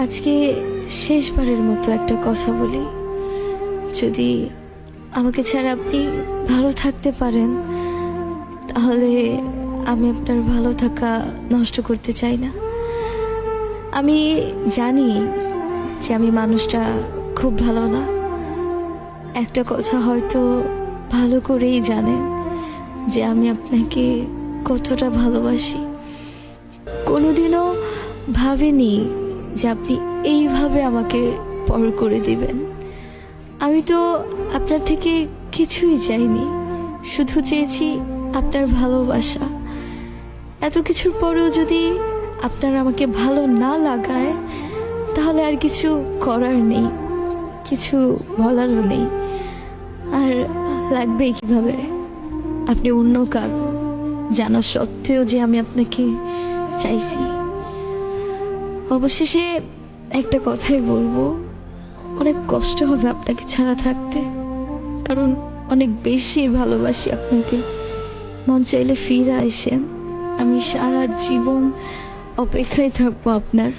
আজকে শেষবারের মতো একটা কথা বলি, যদি আমাকে ছাড়া আপনি ভালো থাকতে পারেন তাহলে আমি আপনার ভালো থাকা নষ্ট করতে চাই না। আমি জানি যে আমি মানুষটা খুব ভালো না, একটা কথা হয়তো ভালো করেই জানেন যে আমি আপনাকে কতটা ভালোবাসি। কোনোদিনও ভাবিনি যে আপনি এইভাবে আমাকে পর করে দিবেন। আমি তো আপনার থেকে কিছুই চাইনি, শুধু চেয়েছি আপনার ভালোবাসা। এত কিছুর পরেও যদি আপনার আমাকে ভালো না লাগায় তাহলে আর কিছু করার নেই, কিছু বলারও নেই। আর লাগবে কিভাবে আপনি অন্য কার জানা সত্ত্বেও যে আমি আপনাকে চাইছি। অবশেষে একটা কথাই বলবো, অনেক কষ্ট হবে আপনাকে ছাড়া থাকতে, কারণ অনেক বেশি ভালোবাসি আপনাকে। মন চাইলে ফিরে আসেন, আমি সারা জীবন অপেক্ষায় থাকবো আপনার।